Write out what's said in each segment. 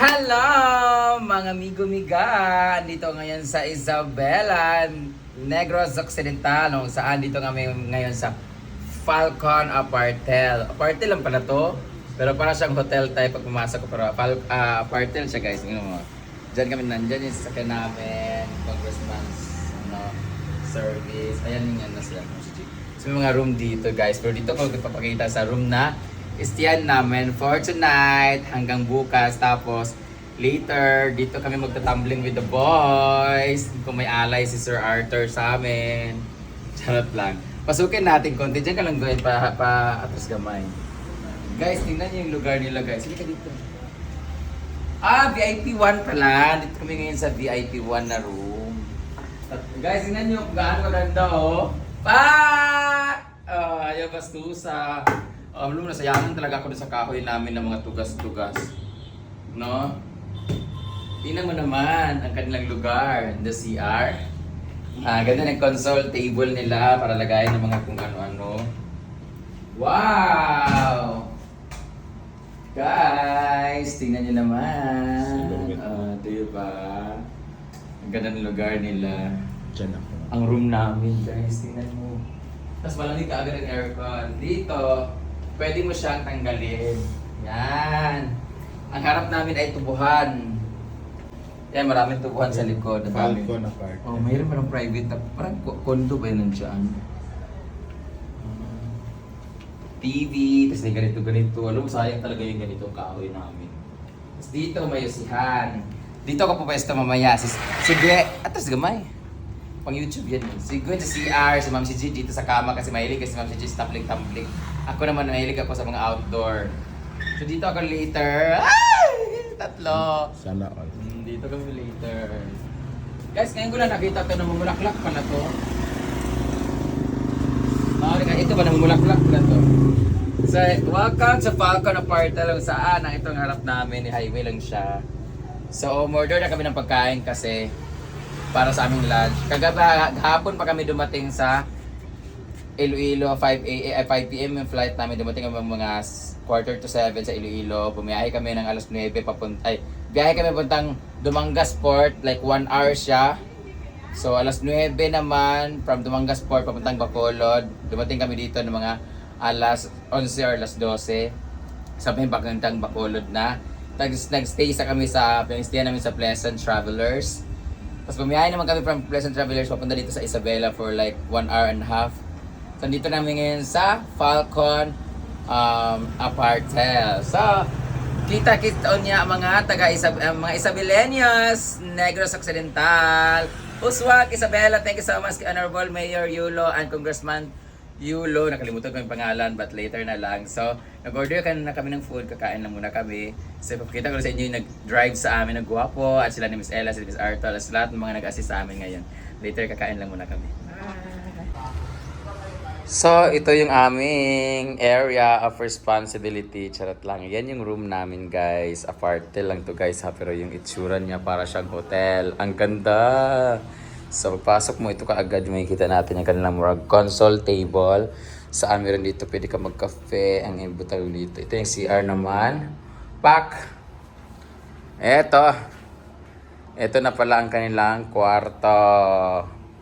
Hello, mga amigo-miga! Andito ngayon sa Isabela, Negros Occidental, kung saan dito kami ngayon sa Falcon Apartel. Apartel lang pala to, pero para siyang hotel type pag pumasok ko. Pero Apartel siya guys. Tingnan mo. Diyan kami nandyan yung sasakyan namin, congressman's service. Ayan yung na sila. So may mga room dito guys. Pero dito ko ipapakita sa room na istiyan namin for tonight hanggang bukas. Tapos later dito kami magta-tumbling with the boys. Kung may alay si Sir Arthur sa amin. Charot lang. Pasukin natin konti. Diyan ka lang gawin pa atras gamay. Guys, tingnan niyo yung lugar nila guys. Sige ka dito. VIP 1 pala. Dito kami ngayon sa VIP 1 na room. At, guys, tingnan niyo kung gaano maganda oh. Ayaw bastusa. Alam mo, nasayangan talaga ako sa kahoy namin ng mga tugas-tugas. No? Tingnan mo naman ang kanilang lugar, the CR. Ganda ng console table nila para lagayin ng mga kung ano-ano. Wow! Guys, tingnan nyo naman. Diba? Ang ganda ng lugar nila. Diyan ako. Ang room namin, guys, tingnan mo. Tapos malamig ka agad ang aircon. Dito, pwede mo siyang tanggalin. Yan. Ang harap namin ay tubuhan. Yan, maraming tubuhan sa likod. Falcon apart. Oh, mayroon pa ng private na, parang condo ba yun nandiyan? TV, tapos may ganito. Alam mo, sayang talaga yung ganitong kahoy namin. Tapos dito may usihan. Dito ako pupwesto mamaya. Sige, atas gamay. Pang YouTube yan. Si Gwen sa CR, si Ma'am si G dito sa kama kasi mahilig kasi Ma'am si G sa tumbling. Ako naman mahilig ako sa mga outdoor. So dito ako later. Ay! Tatlo. Sana all. Dito kami later. Guys, ngayon ko lang nakita ito, namumulaklak pa na to. Ito ba namumulaklak na to? So, welcome sa Falcon Apartel kung saan ang itong harap namin, highway lang siya. So, umorder na kami ng pagkain kasi para sa aming lunch. Hapon pa kami dumating sa Iloilo, 5 p.m. yung flight namin. Dumating kami mga 6:45 sa Iloilo. Bumiyahe kami ng alas 9 biyahe kami puntang Dumangas Port, like 1 hour siya. So alas 9 naman from Dumangas Port papuntang Bacolod. Dumating kami dito ng mga alas 11 or alas 12. Sabi papuntang Bacolod na. Nag-stay kami sa pinag-stay namin sa Pleasant Travelers. Tapos bumiyahe naman kami from Pleasant Travelers papunta dito sa Isabela for like 1 hour and a half. So dito namin ngayon sa Falcon Apartel. So kita niya mga mga Isabeleños, Negros Occidental, Uswag, Isabela. Thank you so much kay Honorable Mayor Yulo and Congressman Yulo. Nakalimutan ko yung pangalan but later na lang. So, nag-order na kami ng food. Kakain lang muna kami. So, ipapakita ko sa inyo yung nag-drive sa amin ng Guwapo at sila ni Miss Ella, si Miss Arthur, at lahat ng mga nag-assist sa amin ngayon. Later, kakain lang muna kami. So, ito yung aming area of responsibility. Charot lang. Yan yung room namin, guys. Apartel lang to guys, ha. Pero yung itsura niya para siyang hotel. Ang ganda! So, pagpasok mo, ito kaagad makikita natin yung kanilang murag console table. Saan meron dito, pwede ka magkafe. Ang ibutang dito. Ito yung CR naman. Pak! Ito na pala ang kanilang kwarto.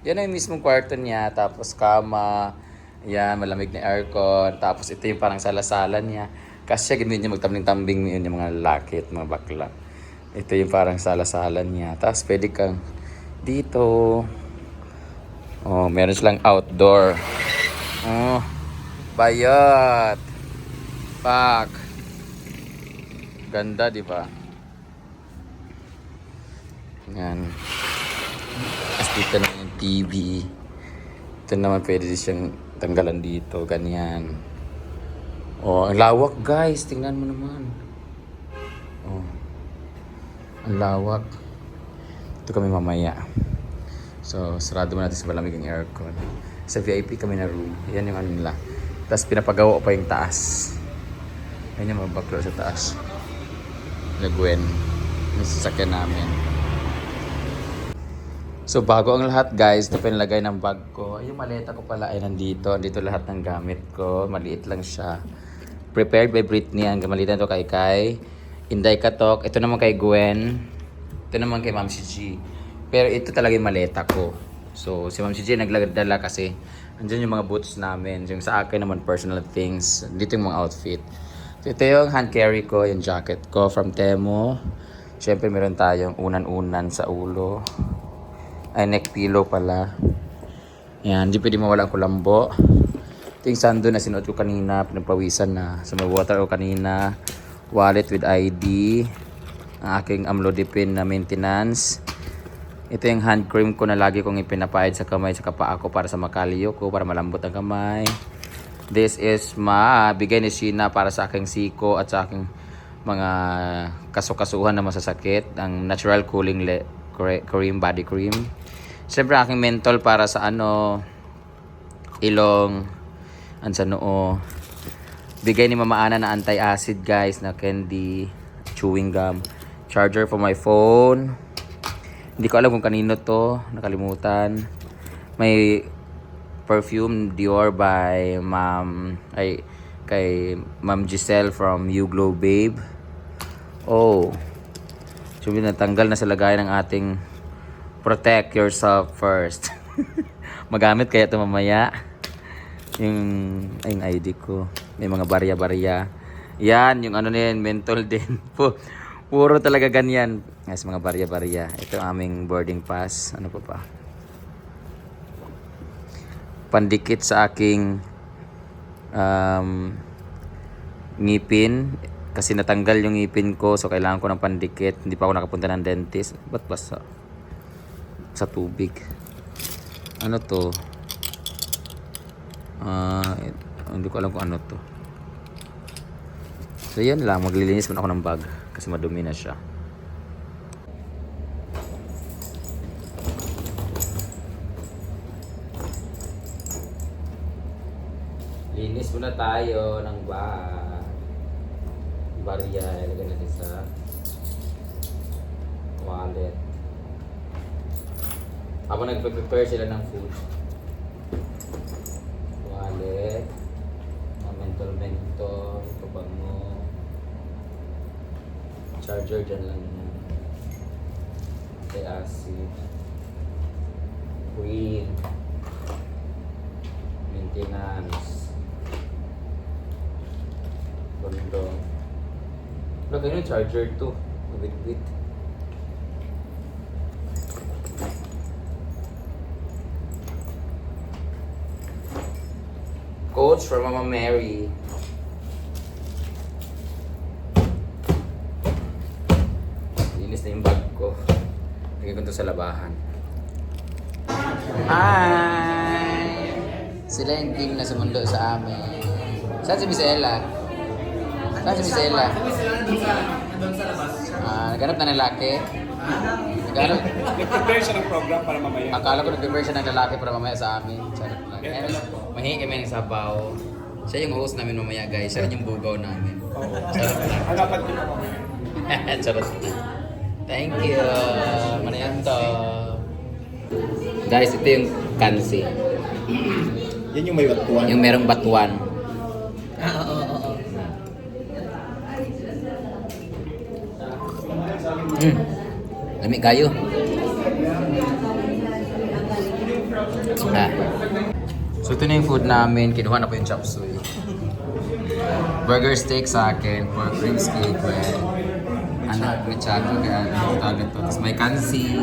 Yan ang mismong kwarto niya. Tapos kama. Yan, malamig na aircon. Tapos ito yung parang salasalan niya. Kasi siya ganun niya magtambling-tambing yun yung mga lalaki at mga bakla. Ito yung parang salasalan niya. Tapos pwede kang dito. Oh, meron silang outdoor. Oh, bayat. Pak. Ganda, di ba? Yan. Tapos dito na yung TV. Ito naman pwede siyang tanggalan dito, ganyan. Oh, ang lawak guys, tingnan mo naman. Oh. Ang lawak. Ito kami mamaya. So, sarado mo natin sa malamig ang aircon. Sa VIP kami na room. Yan yung ano nila. Tapos pinapagawa pa yung taas. Yan yung mga baklo sa taas. Nagwen. Yung sasakyan namin. So bago ang lahat guys, ito pinalagay ng bag ko. Yung maleta ko pala ay nandito. Dito lahat ng gamit ko. Maliit lang siya. Prepared by Britney. Ang gamalitan to kay Kai. Inday Katok. Ito naman kay Gwen. Ito naman kay Ma'am si G. Pero ito talaga yung maleta ko. So, si Ma'am si G nagdala kasi andyan yung mga boots namin. Yung sa akin naman, personal things. Dito yung mga outfit. So, ito yung hand carry ko, yung jacket ko from Temo. Siyempre, meron tayong unan-unan sa ulo. Ay, neck pillow pala. Yan, hindi pwede mawala ang kulambo. Ito yung sando na sinuot ko kanina, pinagpawisan na. So, may water ko kanina. Wallet with ID. Ang aking amlodipine na maintenance. Ito yung hand cream ko na lagi kong ipinapahid sa kamay sa paa ko para sa makalyo ko, para malambot ang kamay. This is bigay ni Sheena para sa aking siko at sa aking mga kasukasuhan na masasakit. Ang natural cooling cream, body cream. Siyempre aking menthol para sa ilong, ang sa noo. Bigay ni Mama Ana na anti-acid guys, na candy, chewing gum. Charger for my phone. Hindi ko alam kung kanino to, nakalimutan. May perfume Dior by kay Ma'am Giselle from You Glow Babe. Oh. So natanggal na sa lagayan ng ating protect yourself first. Magamit kaya ito mamaya. Yung ID ko. May mga barya-barya. Yan, yung na yan, menthol din. Puro talaga ganyan. Yes, mga barya-barya. Ito ang aming boarding pass. Ano pa pa? Pandikit sa aking ngipin. Kasi natanggal yung ngipin ko. So, kailangan ko ng pandikit. Hindi pa ako nakapunta ng dentist. Ba't ba sa tubig? Ano to? Hindi ko alam kung ano to. So yan lang, maglilinis muna ako ng bag kasi madumi na siya. Linis muna tayo ng bag. Barya, ilagay natin sa wallet. Habang nagpe-prepare sila ng food. Wallet, mental, pabango, charger dyan lang, kay acid, green, maintenance, bondo. Lagay yung charger to, wait. Coach from Mama Mary. Linis na yung bag ko. Lagay ko ito sa labahan. Hi! Sila yung team na sumundo sa amin. Saan si Miss Ella? Saan si Miss Ella? Naghanap na ng lalaki. Nag-prepare siya ng program para mamaya. Akala ko nag-prepare siya ng lalaki para mamaya sa amin. Charot lang. Mahingi kami ng sabaw. Siya yung host namin mamaya guys. Siya rin yung bugaw namin. Charot lang. Ang dapat din ako. Charot lang. Thank you. Manayan to. Guys, ito yung kansi. Yan yung may batuan. Yung merong batuan. Oo. Lami kayo. So ito na yung food namin. Kinuha na po yung chop suey. Burger steak sa akin. Pork ribs cake. Anak, mechado. Tapos may kansi.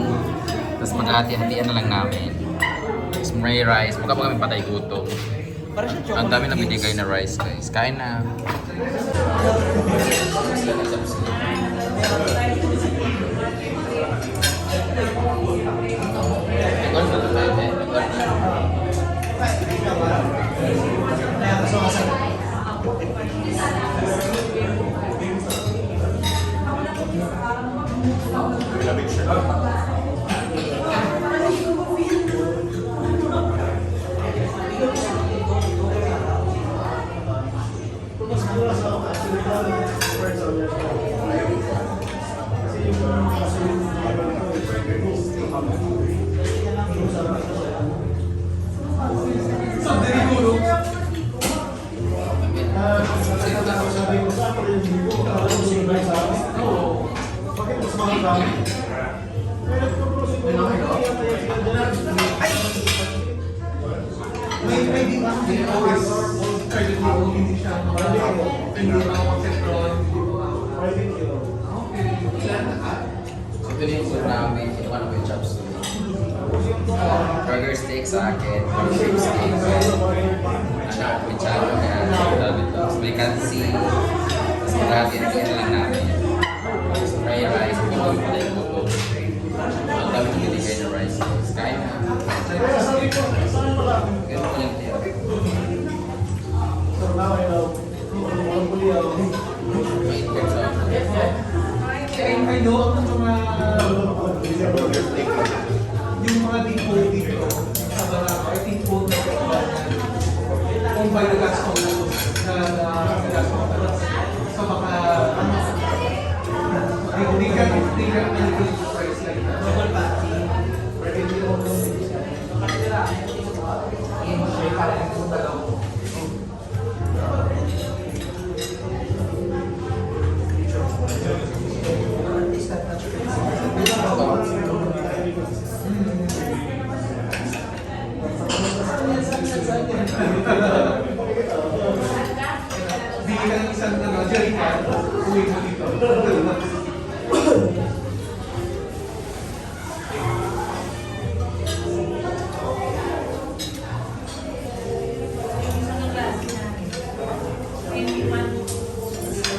Tapos maghati-hatian na lang namin. Tapos may rice. Mukha pa kami patay gutom. Ang dami na binigay na rice guys. Kain na. So ito din yung food namin. Kinuha na ko yung chop suey. Burger steak sa akin. Shrimp steak. Anak ko yung chalo. Kaya dami ito. So may kansi. Tapos marami. Kaya lang namin. So fried rice. Ito yung pala yung buto. Ang dami yung binigay na rice. Tapos kain na. Ganun ko lang tayo. May itkot sa yung mga depot dito sa Barako, I think po na kung by the last one so baka hindi ka manipulate the price like that. Double patty. Pwede hindi mo parang yung talaw. Bigyan ka ng isang jerrycan, uwi mo dito.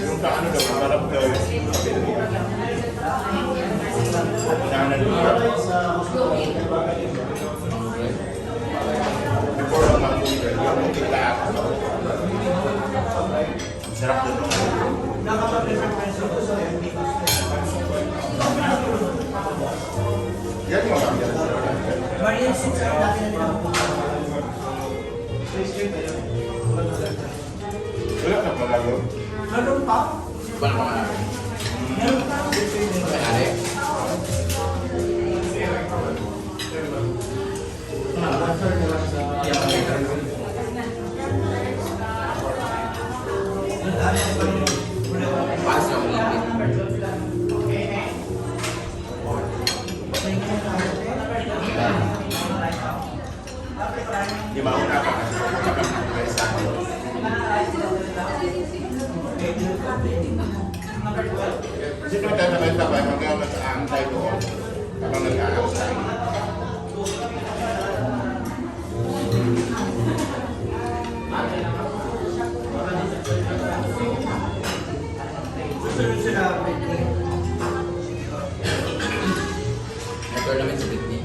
Yung kaano daw, marap daw yung before ang mag-uwi, yung tiglaak. Sarap doon. Yan yung mga wala na pala yun. Wala pa nga. Okay, Ali. Pass yung ipit. Di mauna pa kasi kapag sa akin. Kasi kung tatamad pa ba, hanggang mag-aantay doon kapag nag-aantay. Nag-tournament sa Britney.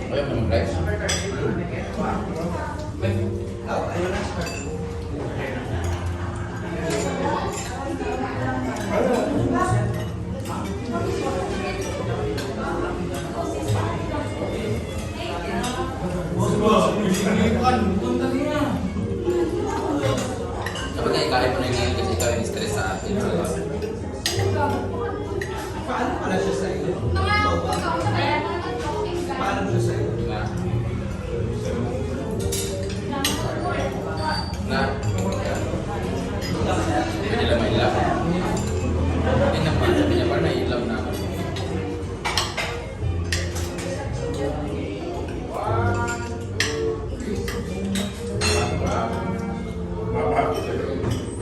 Ayaw mo mag-rice? Dapat nga ikain mo na ngayon kasi ikaw yung stress sa akin. Paano pala siya sa iyo? Paano siya sa iyo? Diba? Na? Pwede lang mailaw. Hindi naman, sabi niya parang nailaw na ako.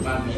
Mami.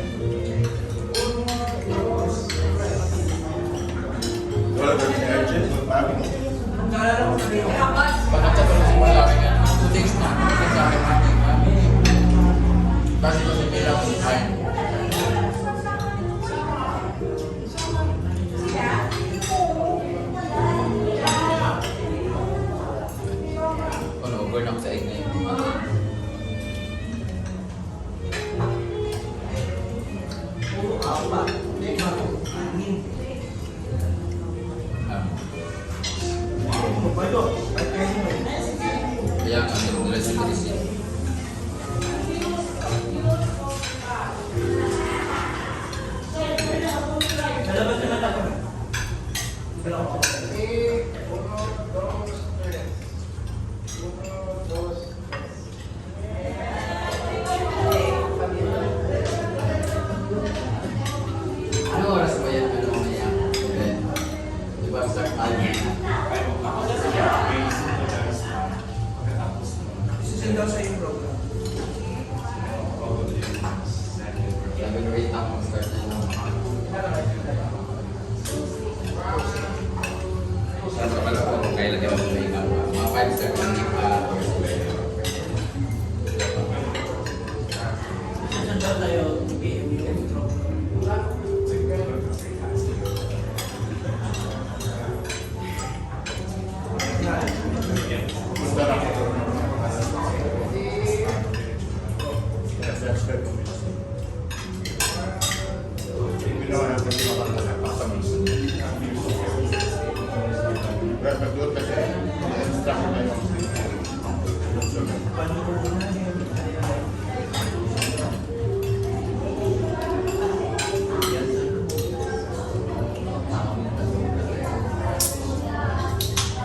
Kaya kami nila sa Krisi. Ano oras ba yan? Ano mamaya? Di ba start tayo? Isisend daw sa yung program. Sabi ko wait ako start na lang. Saan ka pala po kung kailan ka mag-make up? Mga 5 start lang yung Saan daw tayo intro?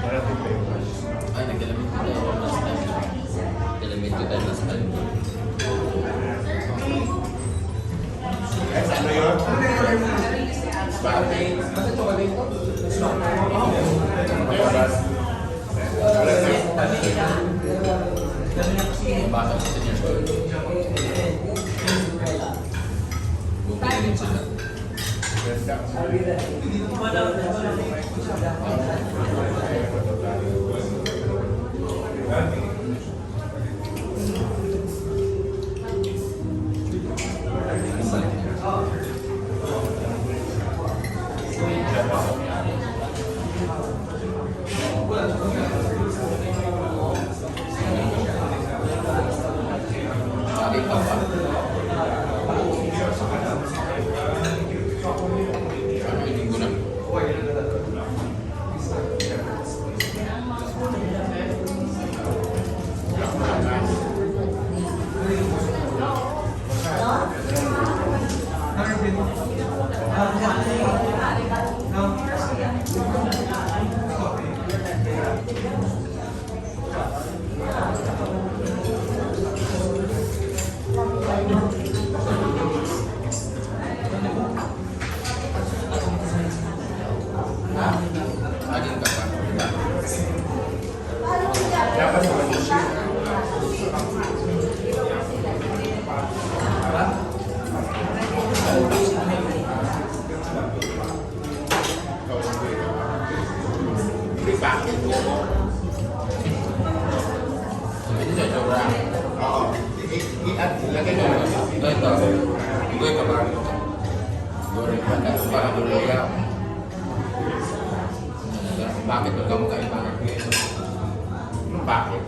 Ay, nagkalamit ko tayo last time. Nagkalamit ko tayo last time. Ano yun? Bakit? Baka sa senior school. Bumili din sila. Sabi pa ba? Ano yung guna? Ha? Agin ka pa? Dapat sa Malaysia. Bakit? Hindi siya sobra. Oo. Ilagay mo lang. Ito. Gue ka ba? Goreng pa ka. Para goreng ka. Bakit ba kamu kain banget? Ano bakit?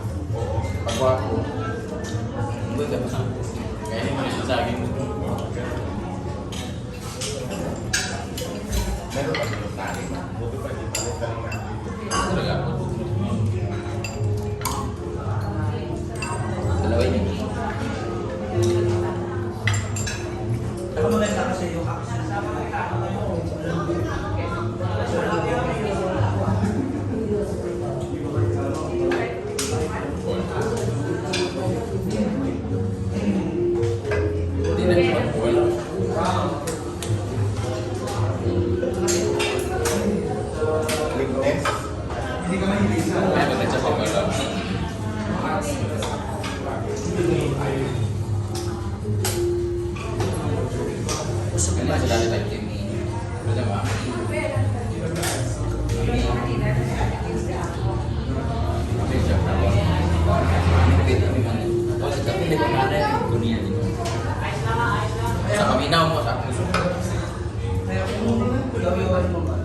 Pagwapo. Gue ka ba? Kaya hindi mo nasasagin mo. Meron pa dito tayo. Buti pa dito. Palitan lang natin. Talaga. Dalawin niyo. Ako maganda kasi yung action. Hindi na siya magbuwala. Weakness. Hindi ka mahilisa. Kaya ba siya pagwala? Kaya sa dati tayo team. Ano ba? Okay, siya. Kapit kami man. O, sa kapit ko na rin yung dunia nito. Sa kaminaw mo, sa puso. Kaya kung gawin mo ba?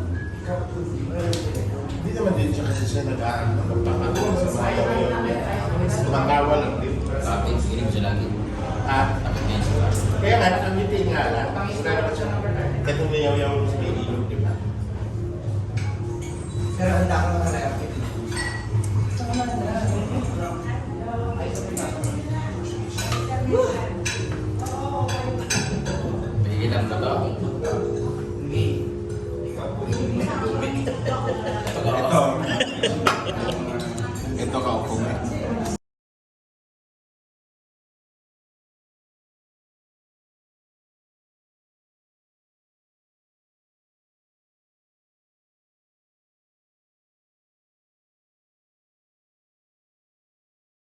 Hindi naman din siya kasi siya nag-aaral ng magpapagawa sa bahay ngayon. Tumagawa lang din. Kapit, sigiling siya lagi. Ah, Kapit niya siya. Kaya nga, ang meeting nga lang, wala naman siya. Kasi umiyaw yung speedy, di ba? Pero handa ko naman na